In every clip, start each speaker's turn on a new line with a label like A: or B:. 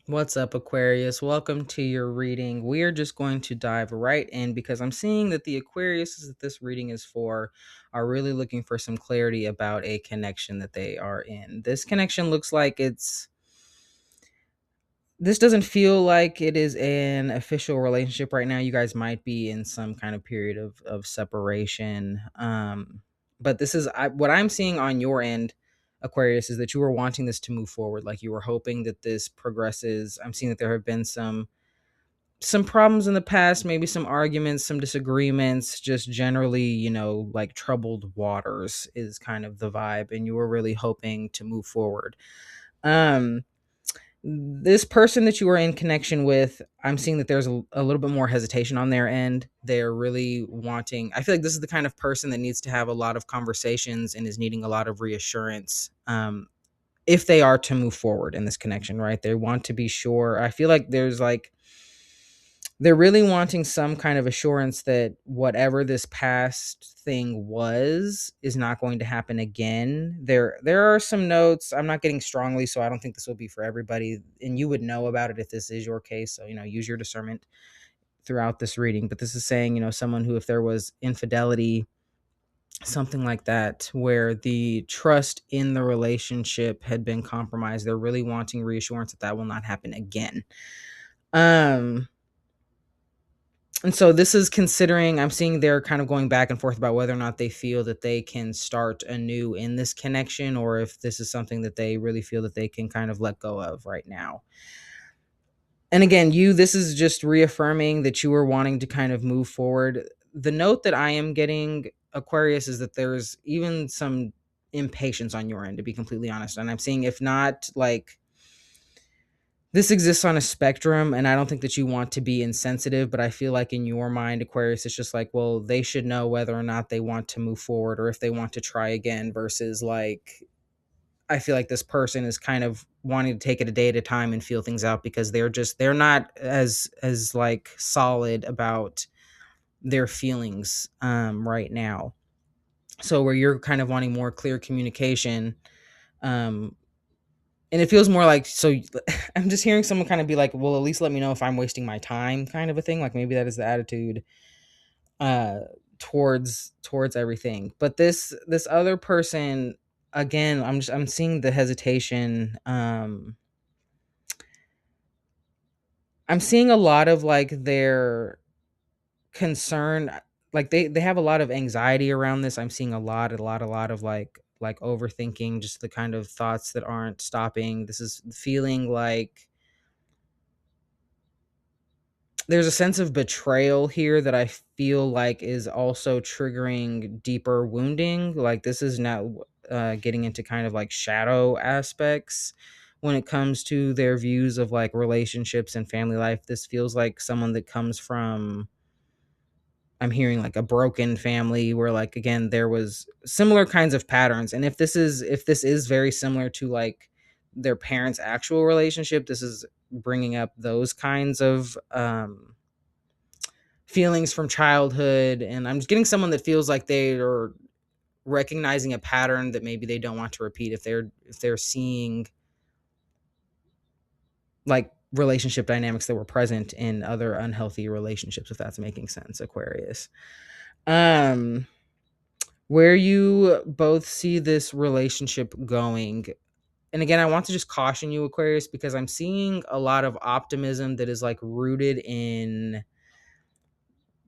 A: What's up, Aquarius? Welcome to your reading. We are just going to dive right in because I'm seeing that the Aquariuses that this reading is for are really looking for some clarity about a connection that they are in. This connection looks like this doesn't feel like it is an official relationship right now. You guys might be in some kind of period of separation. But this is what I'm seeing on your end, Aquarius, is that you were wanting this to move forward. Like you were hoping that this progresses. I'm seeing that there have been some problems in the past, maybe some arguments, some disagreements, just generally, like troubled waters is kind of the vibe, and you were really hoping to move forward. Um this person that you are in connection with, I'm seeing that there's a little bit more hesitation on their end. They're really wanting, I feel like this is the kind of person that needs to have a lot of conversations and is needing a lot of reassurance, if they are to move forward in this connection, right? They want to be sure. I feel like they're really wanting some kind of assurance that whatever this past thing was is not going to happen again. There are some notes. I'm not getting strongly, so I don't think this will be for everybody. And you would know about it if this is your case. So, use your discernment throughout this reading. But this is saying, someone who, if there was infidelity, something like that, where the trust in the relationship had been compromised, they're really wanting reassurance that that will not happen again. And so this is considering, I'm seeing they're kind of going back and forth about whether or not they feel that they can start anew in this connection, or if this is something that they really feel that they can kind of let go of right now. And again, this is just reaffirming that you are wanting to kind of move forward. The note that I am getting, Aquarius, is that there's even some impatience on your end, to be completely honest. And I'm seeing, if not like, this exists on a spectrum, and I don't think that you want to be insensitive, but I feel like in your mind, Aquarius, it's just like, well, they should know whether or not they want to move forward or if they want to try again, versus like, I feel like this person is kind of wanting to take it a day at a time and feel things out, because they're not as like solid about their feelings right now. So where you're kind of wanting more clear communication, um and it feels more like, so I'm just hearing someone kind of be like, well, at least let me know if I'm wasting my time, kind of a thing. Like maybe that is the attitude uh towards everything. But this other person, again, I'm seeing the hesitation. I'm seeing a lot of like their concern, like they have a lot of anxiety around this. I'm seeing a lot of like overthinking, just the kind of thoughts that aren't stopping. This is feeling like there's a sense of betrayal here that I feel like is also triggering deeper wounding. Like this is now getting into kind of like shadow aspects when it comes to their views of like relationships and family life. This feels like someone that comes from, I'm hearing like a broken family where, like, again, there was similar kinds of patterns. And if this is very similar to like their parents' actual relationship, this is bringing up those kinds of feelings from childhood. And I'm just getting someone that feels like they are recognizing a pattern that maybe they don't want to repeat, if they're seeing like relationship dynamics that were present in other unhealthy relationships, if that's making sense, Aquarius. um where you both see this relationship going, and again, I want to just caution you, Aquarius, because I'm seeing a lot of optimism that is like rooted in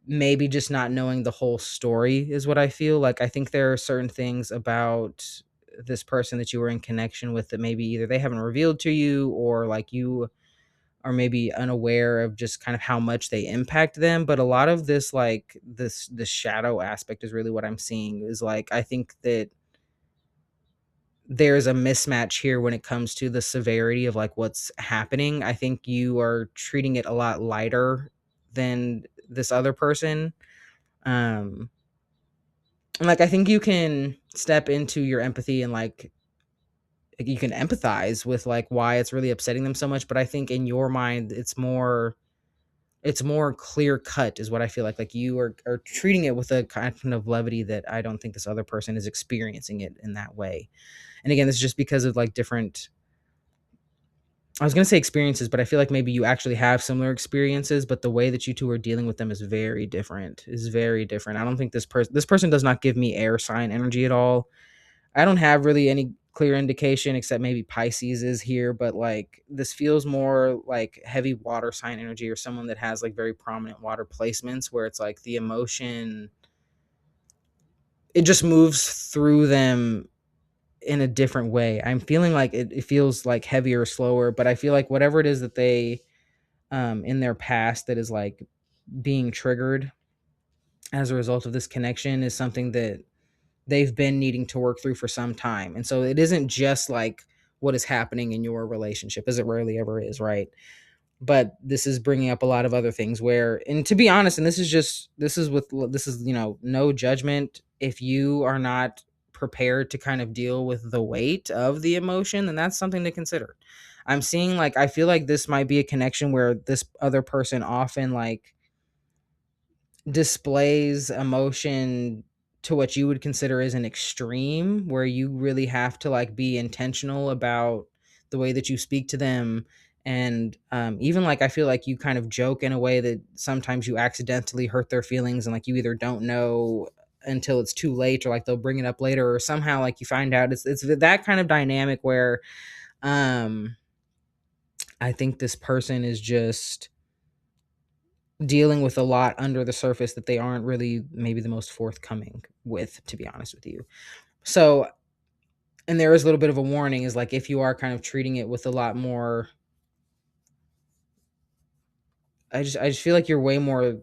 A: maybe just not knowing the whole story, is what I feel like. I think there are certain things about this person that you were in connection with that maybe either they haven't revealed to you, or like you are maybe unaware of just kind of how much they impact them. But a lot of this, like this shadow aspect, is really what I'm seeing. Is like, I think that there's a mismatch here when it comes to the severity of like what's happening. I think you are treating it a lot lighter than this other person. um and like, I think you can step into your empathy, and like you can empathize with like why it's really upsetting them so much. But I think in your mind, it's more clear cut, is what I feel like. Like you are treating it with a kind of levity that I don't think this other person is experiencing it in that way. And again, this is just because of like different I was going to say experiences, but I feel like maybe you actually have similar experiences, but the way that you two are dealing with them is very different. Is very different. I don't think this person does not give me air sign energy at all. I don't have really any clear indication except maybe Pisces is here, but like this feels more like heavy water sign energy or someone that has like very prominent water placements where it's like the emotion, it just moves through them in a different way. I'm feeling like it feels like heavier, slower, but I feel like whatever it is that they in their past that is like being triggered as a result of this connection is something that they've been needing to work through for some time. And so it isn't just like what is happening in your relationship, as it rarely ever is, right? But this is bringing up a lot of other things where, and to be honest, and this is, no judgment. If you are not prepared to kind of deal with the weight of the emotion, then that's something to consider. I'm seeing like, I feel like this might be a connection where this other person often like displays emotion to what you would consider as an extreme, where you really have to like be intentional about the way that you speak to them. And even like I feel like you kind of joke in a way that sometimes you accidentally hurt their feelings, and like you either don't know until it's too late, or like they'll bring it up later, or somehow like you find out. It's that kind of dynamic where um I think this person is just dealing with a lot under the surface that they aren't really maybe the most forthcoming with, to be honest with you. So, and there is a little bit of a warning is like if you are kind of treating it with a lot more, I just feel like you're way more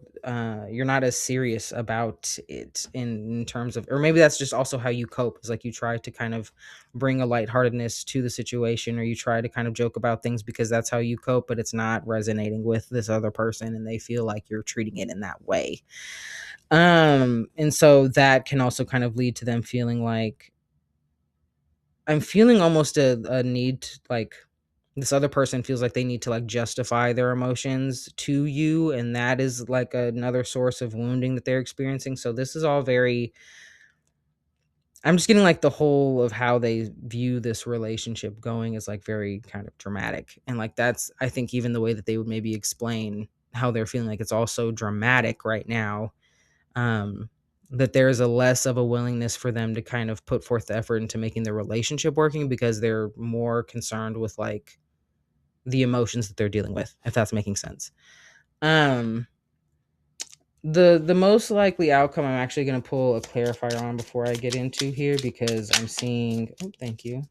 A: you're not as serious about it in terms of, or maybe that's just also how you cope, is like you try to kind of bring a lightheartedness to the situation, or you try to kind of joke about things because that's how you cope, but it's not resonating with this other person and they feel like you're treating it in that way. And so that can also kind of lead to them feeling like, I'm feeling almost a need to, like, this other person feels like they need to like justify their emotions to you, and that is like another source of wounding that they're experiencing. So this is all very, I'm just getting like the whole of how they view this relationship going is like very kind of dramatic. And like that's, I think even the way that they would maybe explain how they're feeling, like it's all so dramatic right now, um, that there's a less of a willingness for them to kind of put forth the effort into making the relationship working, because they're more concerned with like the emotions that they're dealing with, if that's making sense. Um, the most likely outcome, I'm actually going to pull a clarifier on before I get into here, because I'm seeing, oh, thank you.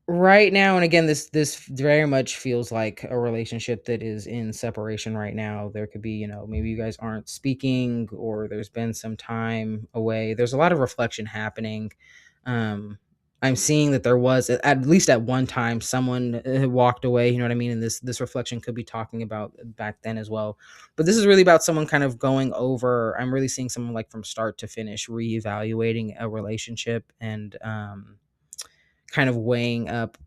A: Right now, and again, this very much feels like a relationship that is in separation right now. There could be, maybe you guys aren't speaking, or there's been some time away. There's a lot of reflection happening. um I'm seeing that there was, at least at one time, someone walked away, you know what I mean, and this reflection could be talking about back then as well. But this is really about someone kind of going over, I'm really seeing someone like from start to finish reevaluating a relationship, and kind of weighing up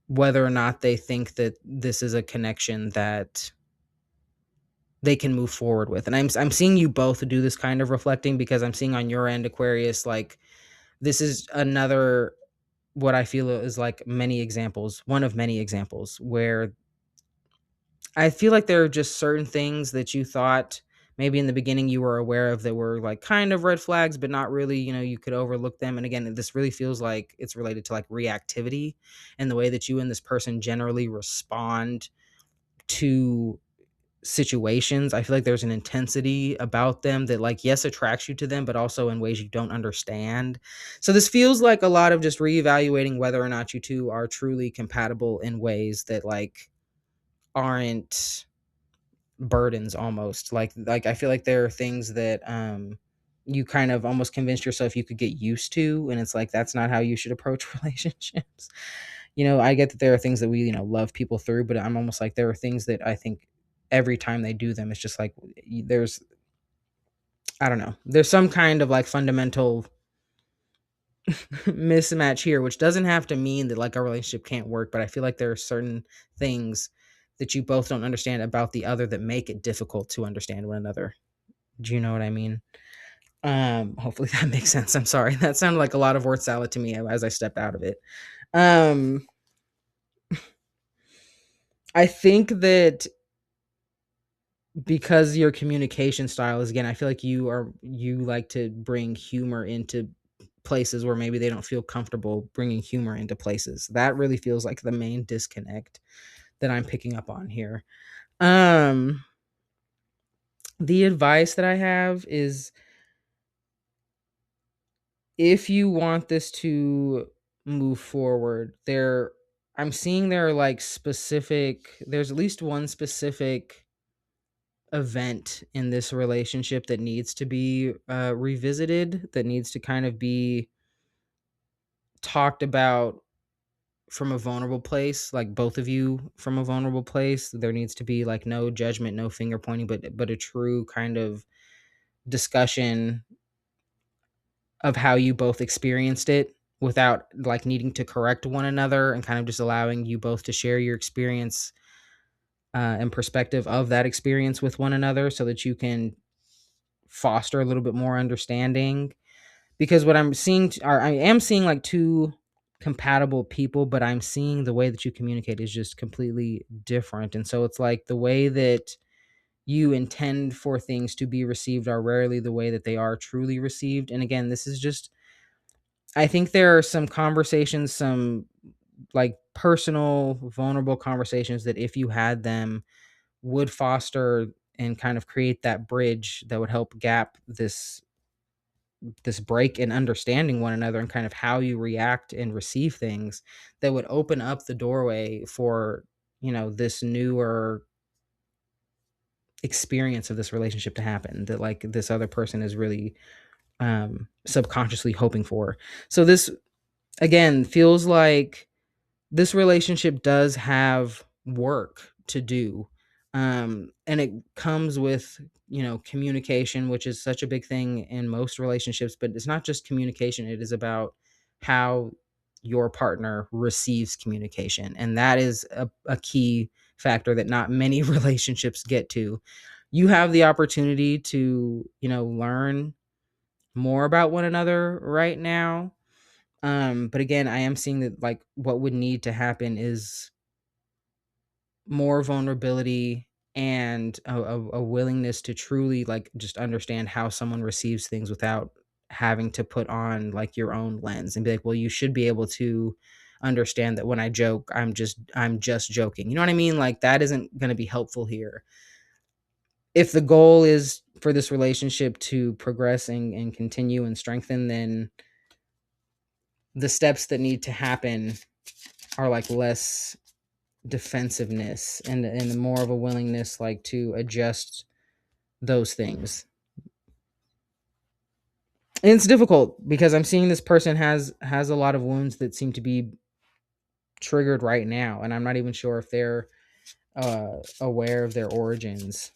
A: whether or not they think that this is a connection that they can move forward with. And I'm seeing you both do this kind of reflecting, because I'm seeing on your end, Aquarius, like this is another, what I feel is like many examples, one of many examples where I feel like there are just certain things that you thought maybe in the beginning you were aware of that were like kind of red flags, but not really, you could overlook them. And again, this really feels like it's related to like reactivity and the way that you and this person generally respond to situations. I feel like there's an intensity about them that like, yes, attracts you to them, but also in ways you don't understand. So this feels like a lot of just reevaluating whether or not you two are truly compatible in ways that like aren't burdens, almost like I feel like there are things that you kind of almost convinced yourself you could get used to, and it's like that's not how you should approach relationships. I get that there are things that we love people through, but I'm almost like there are things that I think every time they do them, it's just like there's, I don't know, there's some kind of like fundamental mismatch here, which doesn't have to mean that like our relationship can't work, but I feel like there are certain things that you both don't understand about the other that make it difficult to understand one another. Do you know what I mean? Hopefully that makes sense. I'm sorry. That sounded like a lot of word salad to me as I stepped out of it. Um, I think that because your communication style is, again, I feel like you like to bring humor into places where maybe they don't feel comfortable bringing humor into places. That really feels like the main disconnect that I'm picking up on here. Um, the advice that I have is, if you want this to move forward, I'm seeing there are like there's at least one specific event in this relationship that needs to be revisited, that needs to kind of be talked about from a vulnerable place, like both of you from a vulnerable place. There needs to be like no judgment, no finger pointing, but a true kind of discussion of how you both experienced it without like needing to correct one another, and kind of just allowing you both to share your experience and perspective of that experience with one another, so that you can foster a little bit more understanding. Because what I'm seeing, or I am seeing like two compatible people, but I'm seeing the way that you communicate is just completely different. And so it's like the way that you intend for things to be received are rarely the way that they are truly received. And again, this is just, I think there are some conversations, some like personal, vulnerable conversations that if you had them would foster and kind of create that bridge that would help gap this break in understanding one another, and kind of how you react and receive things, that would open up the doorway for, this newer experience of this relationship to happen, that like this other person is really subconsciously hoping for. So this, again, feels like this relationship does have work to do. And it comes with, communication, which is such a big thing in most relationships, but it's not just communication. It is about how your partner receives communication. And that is a key factor that not many relationships get to. You have the opportunity to, learn more about one another right now. But again, I am seeing that like what would need to happen is more vulnerability and a willingness to truly like just understand how someone receives things without having to put on like your own lens and be like, well, you should be able to understand that when I joke, I'm just joking. You know what I mean? Like that isn't going to be helpful here. If the goal is for this relationship to progress and continue and strengthen, then the steps that need to happen are like less defensiveness and more of a willingness like to adjust those things. And it's difficult because I'm seeing this person has a lot of wounds that seem to be triggered right now, and I'm not even sure if they're aware of their origins.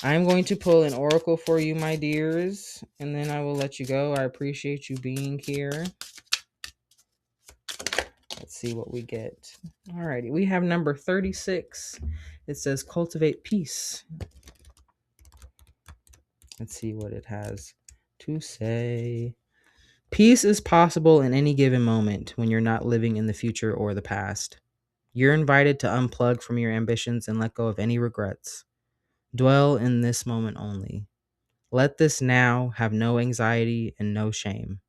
A: I'm going to pull an oracle for you, my dears, and then I will let you go. I appreciate you being here. Let's see what we get. Alrighty, we have number 36. It says cultivate peace. Let's see what it has to say. Peace is possible in any given moment when you're not living in the future or the past. You're invited to unplug from your ambitions and let go of any regrets. Dwell in this moment only. Let this now have no anxiety and no shame.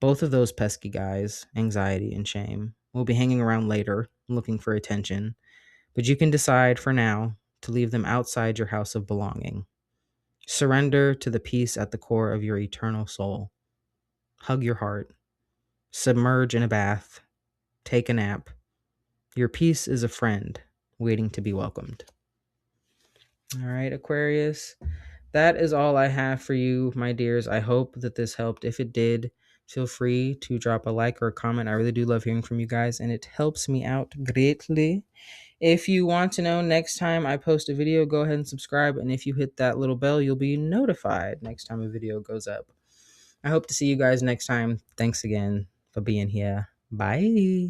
A: Both of those pesky guys, anxiety and shame, will be hanging around later, looking for attention, but you can decide for now to leave them outside your house of belonging. Surrender to the peace at the core of your eternal soul. Hug your heart. Submerge in a bath. Take a nap. Your peace is a friend waiting to be welcomed. All right, Aquarius. That is all I have for you, my dears. I hope that this helped. If it did, feel free to drop a like or a comment. I really do love hearing from you guys, and it helps me out greatly. If you want to know next time I post a video, go ahead and subscribe. And if you hit that little bell, you'll be notified next time a video goes up. I hope to see you guys next time. Thanks again for being here. Bye.